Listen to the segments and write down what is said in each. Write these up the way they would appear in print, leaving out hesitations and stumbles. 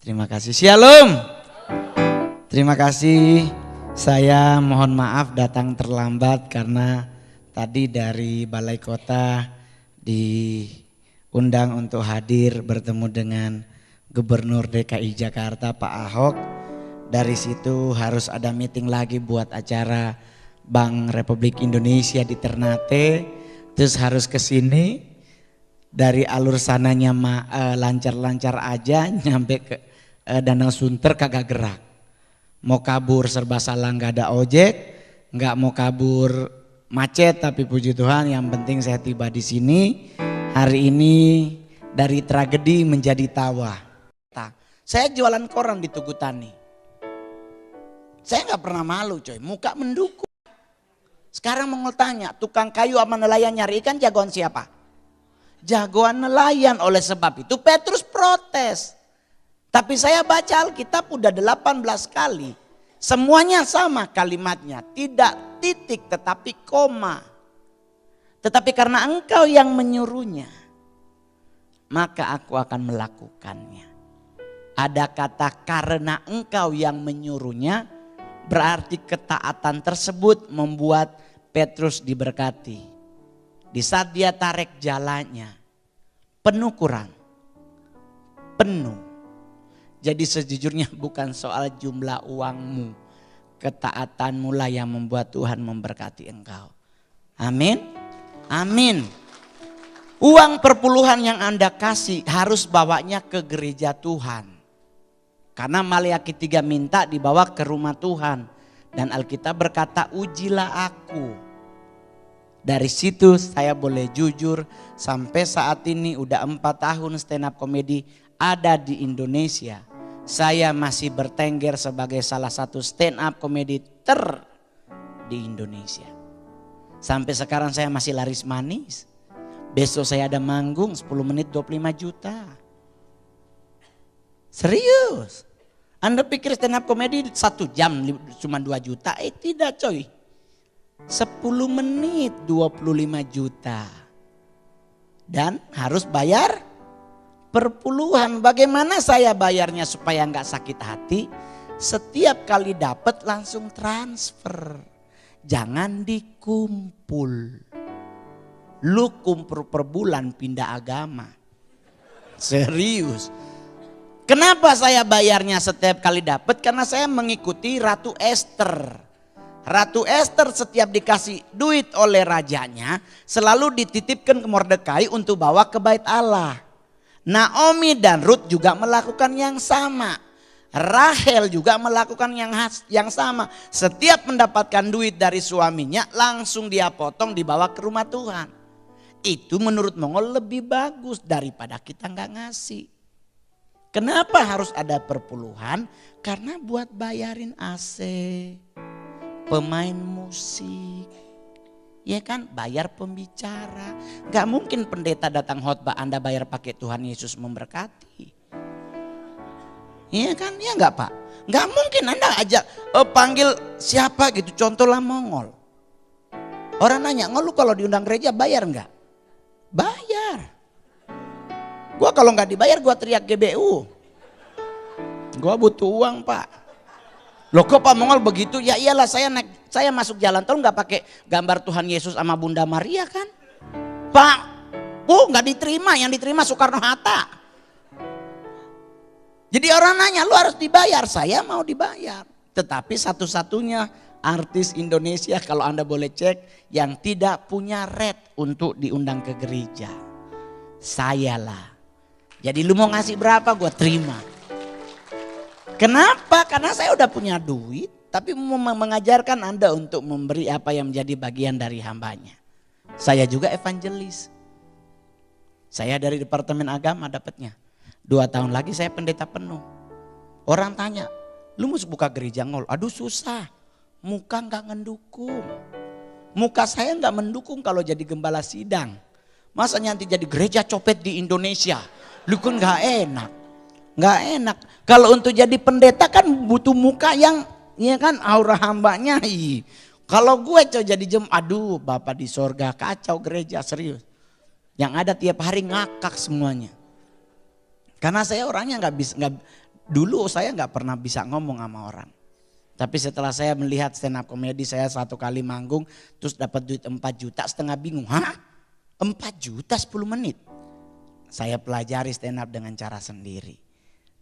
Terima kasih. Shalom. Terima kasih. Saya mohon maaf datang terlambat karena tadi dari Balai Kota diundang untuk hadir bertemu dengan Gubernur DKI Jakarta Pak Ahok. Dari situ harus ada meeting lagi buat acara Bank Republik Indonesia di Ternate. Terus harus ke sini. Dari alur sananya lancar-lancar aja nyampe ke Danau Sunter kagak gerak. Mau kabur serba salah, nggak ada ojek, nggak mau kabur macet, tapi puji Tuhan yang penting saya tiba di sini. Hari ini dari tragedi menjadi tawa. Saya jualan koran di Tugu Tani. Saya nggak pernah malu coy, muka mendukung. Sekarang mau tanya, tukang kayu sama nelayan nyari ikan jagoan siapa? Jagoan nelayan. Oleh sebab itu Petrus protes. Tapi saya baca Alkitab udah 18 kali. Semuanya sama kalimatnya. Tidak titik tetapi koma. Tetapi karena engkau yang menyuruhnya, maka aku akan melakukannya. Ada kata karena engkau yang menyuruhnya, berarti ketaatan tersebut membuat Petrus diberkati. Di saat dia tarik jalannya, penuh kurang. Penuh. Jadi sejujurnya bukan soal jumlah uangmu. Ketaatanmu lah yang membuat Tuhan memberkati engkau. Amin. Amin. Uang perpuluhan yang Anda kasih harus bawanya ke gereja Tuhan. Karena Maliaki 3 minta dibawa ke rumah Tuhan. Dan Alkitab berkata ujilah aku. Dari situ saya boleh jujur sampai saat ini udah 4 tahun stand up comedy ada di Indonesia. Saya masih bertengger sebagai salah satu stand up comedy di Indonesia. Sampai sekarang saya masih laris manis. Besok saya ada manggung 10 menit 25 juta. Serius. Anda pikir stand up comedy 1 jam cuma 2 juta? Tidak coy. 10 menit 25 juta. Dan harus bayar perpuluhan. Bagaimana saya bayarnya supaya nggak sakit hati? Setiap kali dapat langsung transfer. Jangan dikumpul. Lu kumpul per bulan pindah agama. Serius. Kenapa saya bayarnya setiap kali dapat? Karena saya mengikuti Ratu Esther. Ratu Esther setiap dikasih duit oleh rajanya selalu dititipkan ke Mordekai untuk bawa ke bait Allah. Naomi dan Ruth juga melakukan yang sama. Rahel juga melakukan yang sama. Setiap mendapatkan duit dari suaminya langsung dia potong dibawa ke rumah Tuhan. Itu menurut Mongol lebih bagus daripada kita nggak ngasih. Kenapa harus ada perpuluhan? Karena buat bayarin AC, pemain musik, ya kan, bayar pembicara. Gak mungkin pendeta datang khotbah Anda bayar pakai Tuhan Yesus memberkati. Iya kan, ya enggak Pak? Gak mungkin Anda ajak panggil siapa gitu, contohlah Mongol. Orang nanya, lu kalau diundang gereja bayar enggak? Bayar. Gua kalau gak dibayar gua teriak GBU. Gua butuh uang Pak. Loh kok Pak Mongol begitu? Ya iyalah saya masuk jalan tol nggak pakai gambar Tuhan Yesus sama Bunda Maria kan? Pak, nggak diterima, yang diterima Soekarno Hatta. Jadi orang nanya, lu harus dibayar, saya mau dibayar. Tetapi satu-satunya artis Indonesia kalau Anda boleh cek yang tidak punya red untuk diundang ke gereja. Sayalah. Jadi lu mau ngasih berapa gue terima. Kenapa? Karena saya udah punya duit, tapi mengajarkan Anda untuk memberi apa yang menjadi bagian dari hambanya. Saya juga evangelis. Saya dari Departemen Agama dapatnya. 2 tahun lagi saya pendeta penuh. Orang tanya, lu mesti buka gereja Ngol? Aduh susah, muka gak ngedukung. Muka saya gak mendukung kalau jadi gembala sidang. Masa nanti jadi gereja copet di Indonesia? Lu kan gak enak. Gak enak. Kalau untuk jadi pendeta kan butuh muka yang, ya kan, aura hambanya. Kalau gue jadi aduh Bapak di sorga, kacau gereja, serius. Yang ada tiap hari ngakak semuanya. Karena saya orangnya Dulu saya nggak pernah bisa ngomong sama orang. Tapi setelah saya melihat stand up komedi, saya 1 kali manggung terus dapat duit 4 juta, setengah bingung. Hah? 4 juta 10 menit? Saya pelajari stand up dengan cara sendiri.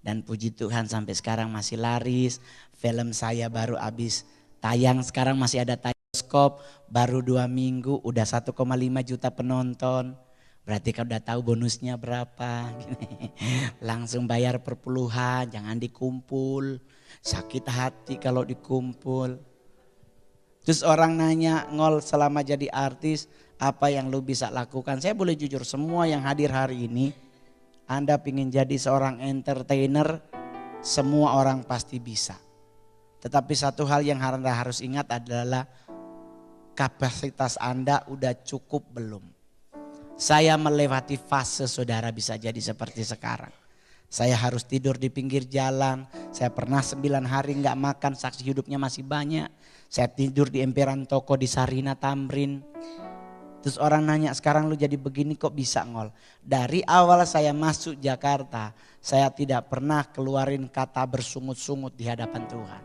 Dan puji Tuhan sampai sekarang masih laris. Film saya baru habis tayang, sekarang masih ada bioskop. Baru 2 minggu udah 1,5 juta penonton. Berarti kan udah tahu bonusnya berapa. Langsung bayar per puluhan, jangan dikumpul. Sakit hati kalau dikumpul. Terus orang nanya, Ngol selama jadi artis apa yang lu bisa lakukan? Saya boleh jujur, semua yang hadir hari ini, Anda ingin jadi seorang entertainer, semua orang pasti bisa. Tetapi satu hal yang Anda harus ingat adalah kapasitas Anda udah cukup belum? Saya melewati fase saudara bisa jadi seperti sekarang. Saya harus tidur di pinggir jalan. Saya pernah 9 hari nggak makan, saksi hidupnya masih banyak. Saya tidur di emperan toko di Sarina Tamrin. Terus orang nanya, sekarang lu jadi begini kok bisa, Ngol? Dari awal saya masuk Jakarta, saya tidak pernah keluarin kata bersungut-sungut di hadapan Tuhan.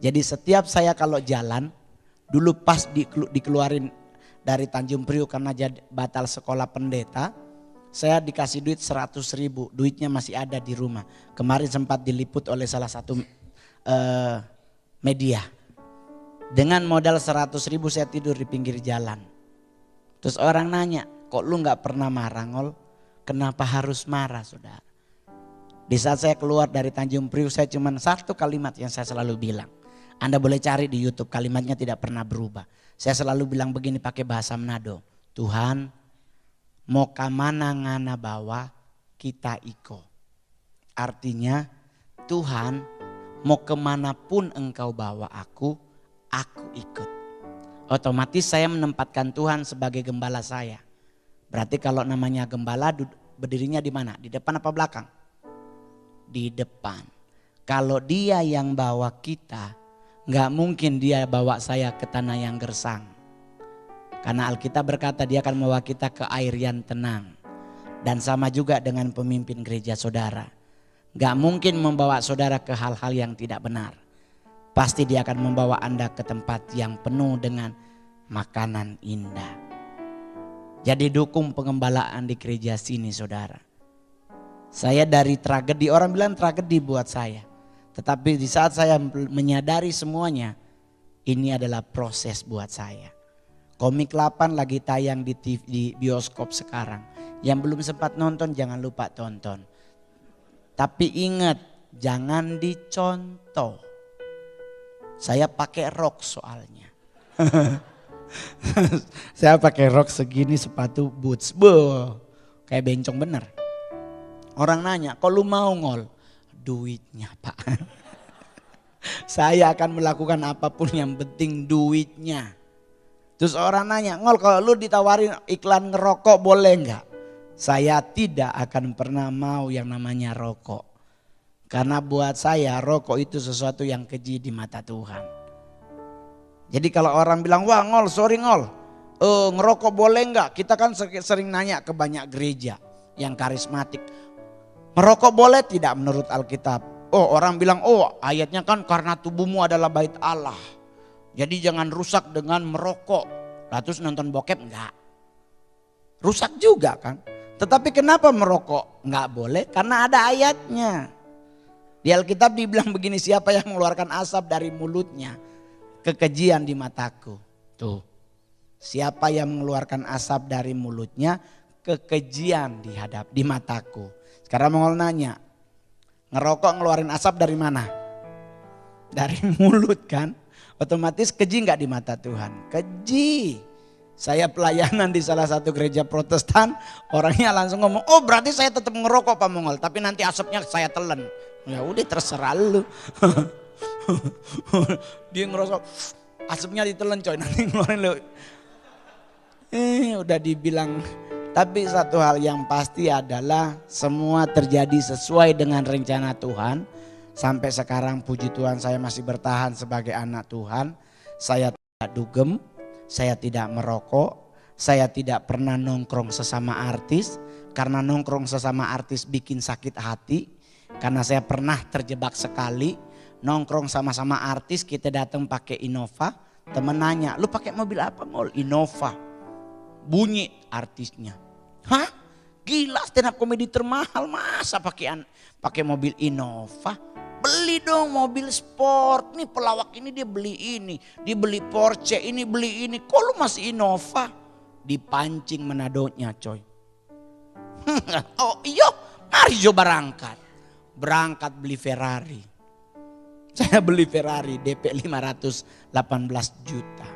Jadi setiap saya kalau jalan, dulu pas dikeluarin dari Tanjung Priok karena batal sekolah pendeta, saya dikasih duit 100 ribu, duitnya masih ada di rumah. Kemarin sempat diliput oleh salah satu media. Dengan modal 100 ribu saya tidur di pinggir jalan. Terus orang nanya, kok lu gak pernah marah, Ngol? Kenapa harus marah, saudara? Di saat saya keluar dari Tanjung Priok, saya cuma 1 kalimat yang saya selalu bilang. Anda boleh cari di YouTube, kalimatnya tidak pernah berubah. Saya selalu bilang begini pakai bahasa Manado. Tuhan, mau kamana ngana bawa kita iko. Artinya Tuhan, mau kemanapun engkau bawa aku ikut. Otomatis saya menempatkan Tuhan sebagai gembala saya. Berarti kalau namanya gembala berdirinya di mana? Di depan apa belakang? Di depan. Kalau dia yang bawa kita, nggak mungkin dia bawa saya ke tanah yang gersang. Karena Alkitab berkata dia akan membawa kita ke air yang tenang. Dan sama juga dengan pemimpin gereja saudara. Gak mungkin membawa saudara ke hal-hal yang tidak benar. Pasti dia akan membawa Anda ke tempat yang penuh dengan makanan indah. Jadi dukung pengembalaan di gereja sini saudara. Saya dari tragedi, orang bilang tragedi buat saya. Tetapi di saat saya menyadari semuanya, ini adalah proses buat saya. Komik 8 lagi tayang di TV, di bioskop sekarang. Yang belum sempat nonton jangan lupa tonton. Tapi ingat jangan dicontoh. Saya pakai rok soalnya. Saya pakai rok segini, sepatu boots. Kayak bencong bener. Orang nanya, kok lu mau, Ngol? Duitnya, Pak. Saya akan melakukan apapun yang penting duitnya. Terus orang nanya, Ngol kalau lu ditawarin iklan ngerokok boleh enggak? Saya tidak akan pernah mau yang namanya rokok. Karena buat saya rokok itu sesuatu yang keji di mata Tuhan. Jadi kalau orang bilang, wah Ngol sorry Ngol, ngerokok boleh enggak? Kita kan sering nanya ke banyak gereja yang karismatik. Merokok boleh tidak menurut Alkitab? Oh orang bilang, oh ayatnya kan karena tubuhmu adalah bait Allah. Jadi jangan rusak dengan merokok. Lah terus nonton bokep enggak. Rusak juga kan. Tetapi kenapa merokok? Enggak boleh karena ada ayatnya. Di Alkitab dibilang begini, siapa yang mengeluarkan asap dari mulutnya, kekejian di mataku. Tuh. Siapa yang mengeluarkan asap dari mulutnya, kekejian di mataku. Sekarang mau nanya, ngerokok ngeluarin asap dari mana? Dari mulut kan? Otomatis keji nggak di mata Tuhan? Keji. Saya pelayanan di salah satu gereja Protestan, orangnya langsung ngomong, oh berarti saya tetap ngerokok Pak Mongol, tapi nanti asapnya saya telan. Ya udah terserah lu. Dia ngerosok, asapnya ditelan coy, nanti ngeluarin lu. Udah dibilang. Tapi satu hal yang pasti adalah semua terjadi sesuai dengan rencana Tuhan. Sampai sekarang puji Tuhan saya masih bertahan sebagai anak Tuhan. Saya tidak dugem, saya tidak merokok, saya tidak pernah nongkrong sesama artis. Karena nongkrong sesama artis bikin sakit hati. Karena saya pernah terjebak sekali nongkrong sama-sama artis, kita datang pakai Innova. Temen nanya, lu pakai mobil apa Ngol? Innova. Bunyi artisnya. Hah? Gila, stand up komedi termahal masa pakai mobil Innova? Beli dong mobil sport. Nih pelawak ini dia beli ini, dia beli Porsche, ini beli ini. Kok lu masih Innova? Dipancing Manadonya coy. Oh iya, mari coba berangkat. Berangkat beli Ferrari. Saya beli Ferrari DP 518 juta.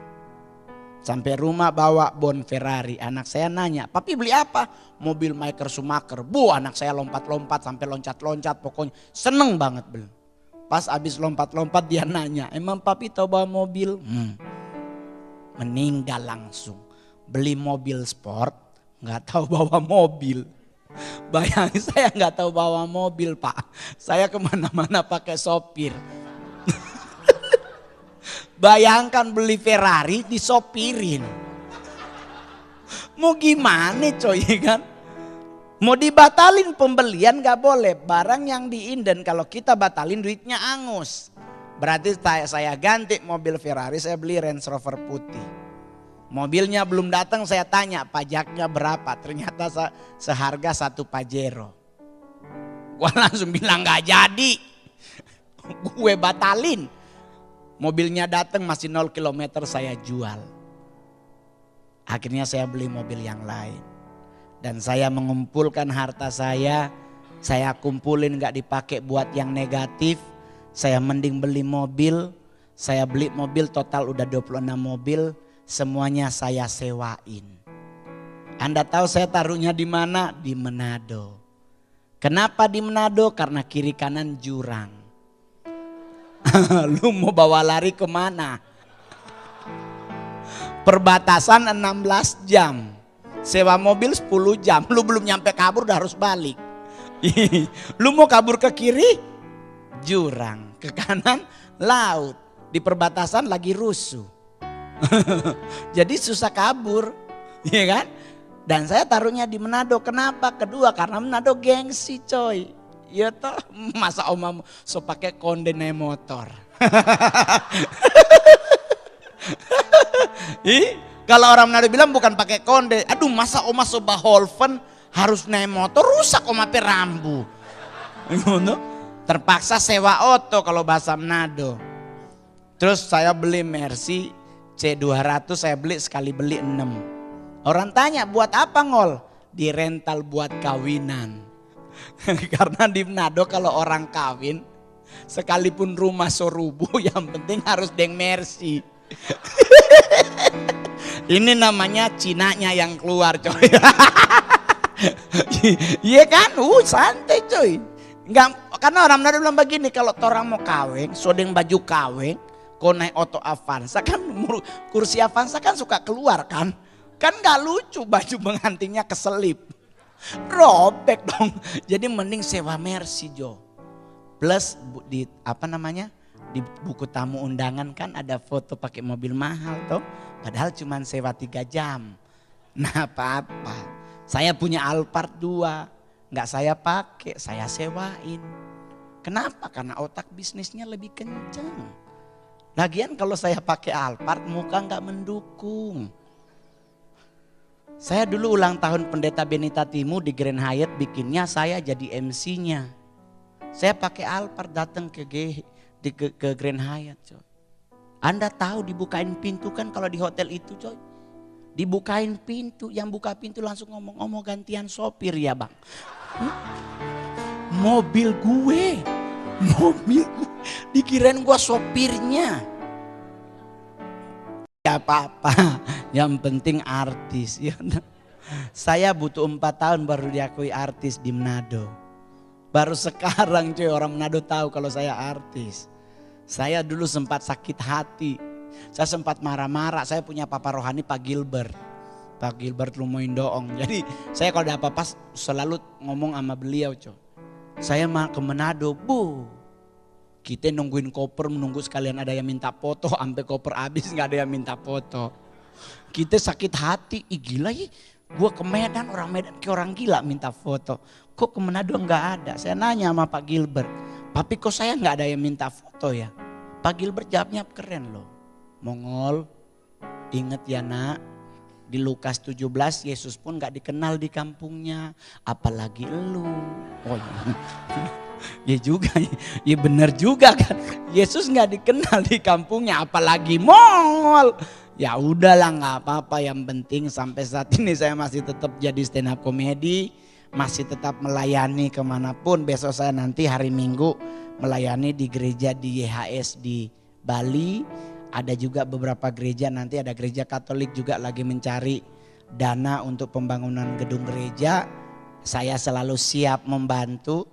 Sampai rumah bawa bon Ferrari. Anak saya nanya, papi beli apa? Mobil Michael Schumacher. Bu, anak saya lompat-lompat sampai loncat-loncat. Pokoknya seneng banget beli. Pas abis lompat-lompat dia nanya, emang papi tahu bawa mobil? Meninggal langsung. Beli mobil sport, gak tahu bawa mobil. Bayangin saya gak tahu bawa mobil Pak. Saya kemana-mana pakai sopir. Bayangkan beli Ferrari disopirin. Mau gimana coy kan? Mau dibatalin pembelian gak boleh. Barang yang diinden kalau kita batalin duitnya angus. Berarti saya ganti mobil Ferrari, saya beli Range Rover putih. Mobilnya belum datang, saya tanya pajaknya berapa. Ternyata seharga 1 Pajero. Gua langsung bilang gak jadi. Gue batalin. Mobilnya datang masih 0 km saya jual. Akhirnya saya beli mobil yang lain. Dan saya mengumpulkan harta saya kumpulin gak dipakai buat yang negatif. Saya mending beli mobil, saya beli mobil total udah 26 mobil, semuanya saya sewain. Anda tahu saya taruhnya di mana? Di Manado. Kenapa di Manado? Karena kiri kanan jurang. Lu mau bawa lari kemana? Perbatasan 16 jam. Sewa mobil 10 jam. Lu belum nyampe kabur udah harus balik. Lu mau kabur ke kiri? Jurang. Ke kanan laut. Di perbatasan lagi rusuh. Jadi susah kabur. Iya kan? Dan saya taruhnya di Manado. Kenapa? Kedua karena Manado gengsi coy. Ya toh, masa omam so pakai konde naik motor. Kalau orang Manado bilang bukan pakai konde. Aduh masa oma so baholven harus naik motor, rusak oma pe rambu. Terpaksa sewa oto kalau bahasa Manado. Terus saya beli Mercy C200, saya beli sekali beli 6. Orang tanya buat apa Ngol? Di rental buat kawinan. Karena di Manado kalau orang kawin sekalipun rumah sorubu yang penting harus deng Mercy. Ini namanya Cinanya yang keluar coy. Iya kan? Santai coy. Enggak, karena orang Manado bilang begini, kalau orang mau kawin, sodeng baju kawin, kau naik oto Avanza kan, kursi Avanza kan suka keluar kan. Kan gak lucu baju pengantinnya keselip. Robek dong. Jadi mending sewa Mercy Jo. Plus di di buku tamu undangan kan ada foto pakai mobil mahal toh. Padahal cuma sewa 3 jam. Nah apa-apa. Saya punya Alphard 2. Nggak saya pakai, saya sewain. Kenapa? Karena otak bisnisnya lebih kencang. Lagian kalau saya pakai Alphard muka nggak mendukung. Saya dulu ulang tahun Pendeta Benita Timu di Grand Hyatt, bikinnya saya jadi MC-nya. Saya pakai Alphard datang ke Grand Hyatt coy. Anda tahu dibukain pintu kan kalau di hotel itu coy. Dibukain pintu, yang buka pintu langsung ngomong gantian sopir ya bang. Mobil gue, dikirain gue sopirnya. Ya apa-apa, yang penting artis. Ya, saya butuh 4 tahun baru diakui artis di Manado. Baru sekarang cuy orang Manado tahu kalau saya artis. Saya dulu sempat sakit hati. Saya sempat marah-marah. Saya punya papa rohani Pak Gilbert. Pak Gilbert Lumoin Doong. Jadi saya kalau ada apa-apa selalu ngomong sama beliau coy. Saya mau ke Manado, Bu. Kita nungguin koper, menunggu sekalian ada yang minta foto, sampai koper habis nggak ada yang minta foto. Kita sakit hati, gila ya, Gue ke Medan, orang Medan kayak orang gila minta foto. Kok ke Manado nggak ada? Saya nanya sama Pak Gilbert, tapi kok saya nggak ada yang minta foto ya? Pak Gilbert jawabnya keren loh. Mongol, inget ya nak, di Lukas 17 Yesus pun gak dikenal di kampungnya, apalagi elu. Oh iya. Ya juga, ya benar juga kan. Yesus gak dikenal di kampungnya, apalagi Mongol. Ya udahlah nggak apa-apa, yang penting sampai saat ini saya masih tetap jadi stand up comedy, masih tetap melayani kemanapun. Besok saya nanti hari Minggu melayani di gereja di YHS di Bali. Ada juga beberapa gereja, nanti ada gereja Katolik juga lagi mencari dana untuk pembangunan gedung gereja. Saya selalu siap membantu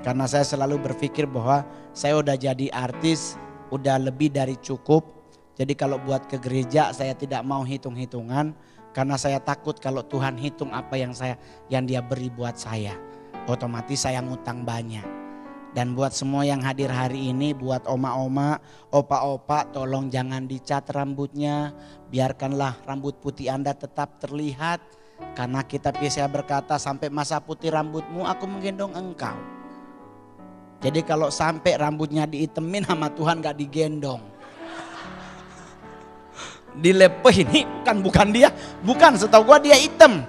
karena saya selalu berpikir bahwa saya udah jadi artis, udah lebih dari cukup. Jadi kalau buat ke gereja saya tidak mau hitung-hitungan karena saya takut kalau Tuhan hitung apa yang dia beri buat saya. Otomatis saya ngutang banyak. Dan buat semua yang hadir hari ini, buat oma-oma, opa-opa, tolong jangan dicat rambutnya. Biarkanlah rambut putih Anda tetap terlihat. Karena kitab Yesaya berkata, sampai masa putih rambutmu aku menggendong engkau. Jadi kalau sampai rambutnya diitemin sama Tuhan gak digendong. Dilepeh ini bukan dia, bukan, setahu gua dia hitam.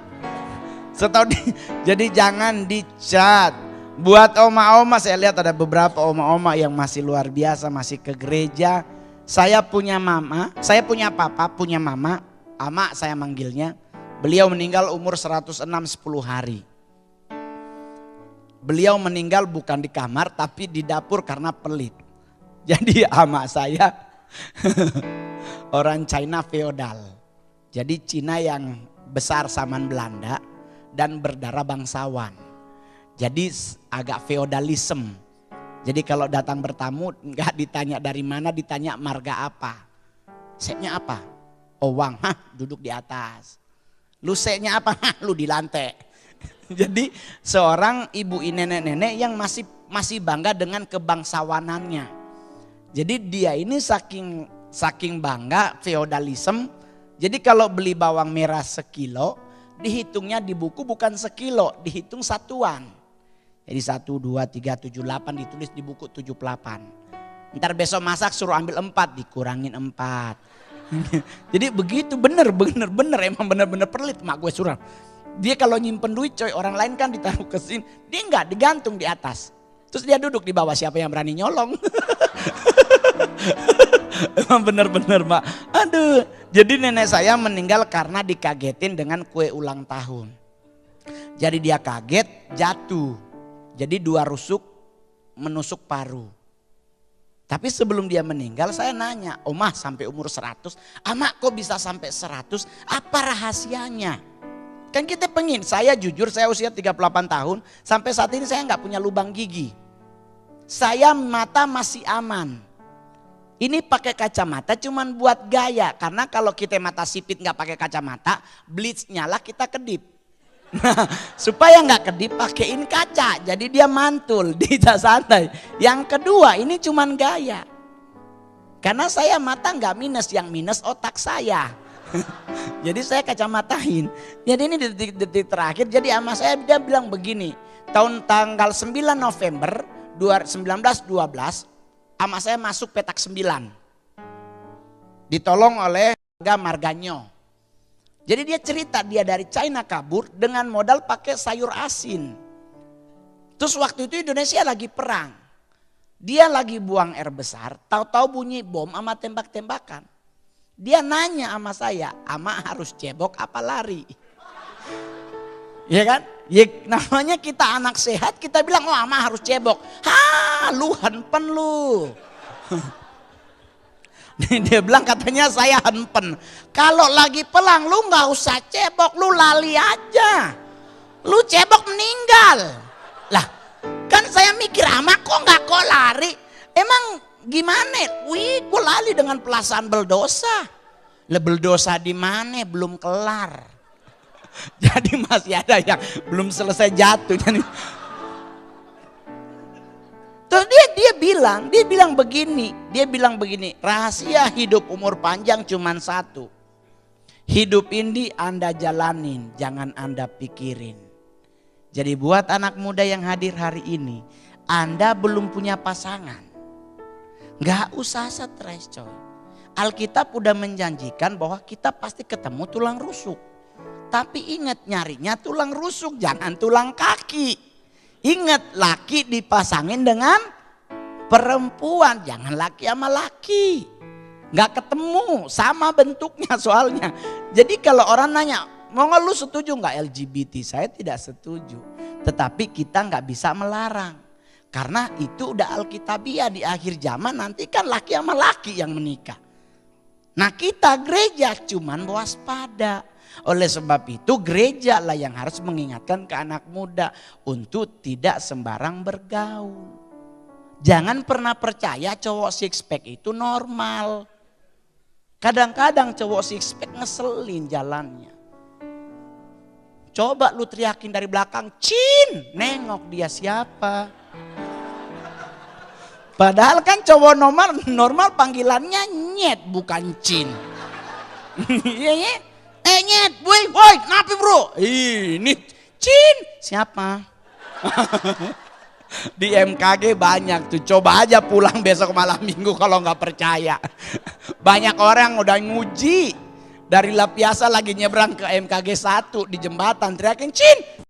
Jadi jangan dicat. Buat oma-oma, saya lihat ada beberapa oma-oma yang masih luar biasa, masih ke gereja. Saya punya mama, saya punya papa, punya mama, ama saya manggilnya. Beliau meninggal umur 106 10 hari. Beliau meninggal bukan di kamar tapi di dapur karena pelit. Jadi ama saya orang China feodal. Jadi Cina yang besar zaman Belanda dan berdarah bangsawan. Jadi agak feodalisme. Jadi kalau datang bertamu nggak ditanya dari mana, ditanya marga apa. Seknya apa? Owang, duduk di atas. Lu seknya apa? Lu di lantai. Jadi seorang ibu nenek-nenek yang masih bangga dengan kebangsawanannya. Jadi dia ini saking bangga feodalisme. Jadi kalau beli bawang merah sekilo, dihitungnya di buku bukan sekilo, dihitung satuan. Jadi 1, 2, 3, 7, 8 ditulis di buku 78. Ntar besok masak suruh ambil 4, dikurangin 4. Jadi begitu bener emang bener pelit mak gue suruh. Dia kalau nyimpen duit coy, orang lain kan ditaruh ke sini, dia enggak, digantung di atas. Terus dia duduk di bawah, siapa yang berani nyolong. Emang bener mak. Aduh, jadi nenek saya meninggal karena dikagetin dengan kue ulang tahun. Jadi dia kaget, jatuh. Jadi 2 rusuk menusuk paru. Tapi sebelum dia meninggal saya nanya, Omah sampai umur 100, Amak kok bisa sampai 100, apa rahasianya? Kan kita pengen, saya jujur saya usia 38 tahun, sampai saat ini saya nggak punya lubang gigi. Saya mata masih aman. Ini pakai kacamata cuman buat gaya, karena kalau kita mata sipit nggak pakai kacamata, blitz nyala kita kedip. Nah, supaya nggak kedip pakein kaca, jadi dia mantul di santai. Yang kedua ini cuman gaya, karena saya mata nggak minus, yang minus otak saya. Jadi saya kacamatain. Jadi ini detik-detik terakhir. Jadi sama saya dia bilang begini, tanggal 9 November 1912 sama saya masuk petak 9, ditolong oleh Marganyo. Jadi dia cerita dia dari China kabur dengan modal pakai sayur asin. Terus waktu itu Indonesia lagi perang. Dia lagi buang air besar, tahu-tahu bunyi bom sama tembak-tembakan. Dia nanya sama saya, Ama harus cebok apa lari? Ya kan? Ya, namanya kita anak sehat, kita bilang oh Ama harus cebok. Lu hempen lu. Dia bilang katanya saya hempen. Kalau lagi pelang lu gak usah cebok, lu lali aja. Lu cebok meninggal. Lah kan saya mikir kok kok lari. Emang gimana? Wih gue lali dengan perasaan berdosa. Berdosa di mana? Belum kelar. Jadi masih ada yang belum selesai jatuh. Terus dia bilang begini, rahasia hidup umur panjang cuma satu. Hidup ini Anda jalanin, jangan Anda pikirin. Jadi buat anak muda yang hadir hari ini, Anda belum punya pasangan, gak usah stres coy. Alkitab udah menjanjikan bahwa kita pasti ketemu tulang rusuk. Tapi ingat, nyarinya tulang rusuk, jangan tulang kaki. Ingat, laki dipasangin dengan perempuan, jangan laki sama laki. Gak ketemu, sama bentuknya soalnya. Jadi kalau orang nanya, mau nggak lu setuju nggak LGBT? Saya tidak setuju. Tetapi kita nggak bisa melarang. Karena itu udah alkitabiah, di akhir zaman nanti kan laki sama laki yang menikah. Nah kita gereja cuman waspada. Oleh sebab itu gereja lah yang harus mengingatkan ke anak muda untuk tidak sembarang bergaul. Jangan pernah percaya cowok six pack itu normal. Kadang-kadang cowok six pack ngeselin jalannya. Coba lu teriakin dari belakang, Cin, nengok dia siapa. Padahal kan cowok normal panggilannya nyet bukan Cin. Iya nyet, woi, kenapa bro? Ini Cin, siapa? Di MKG banyak tuh, coba aja pulang besok malam minggu kalau nggak percaya. Banyak orang udah nguji dari Lapiasa lagi nyebrang ke MKG 1 di jembatan teriakin Cin,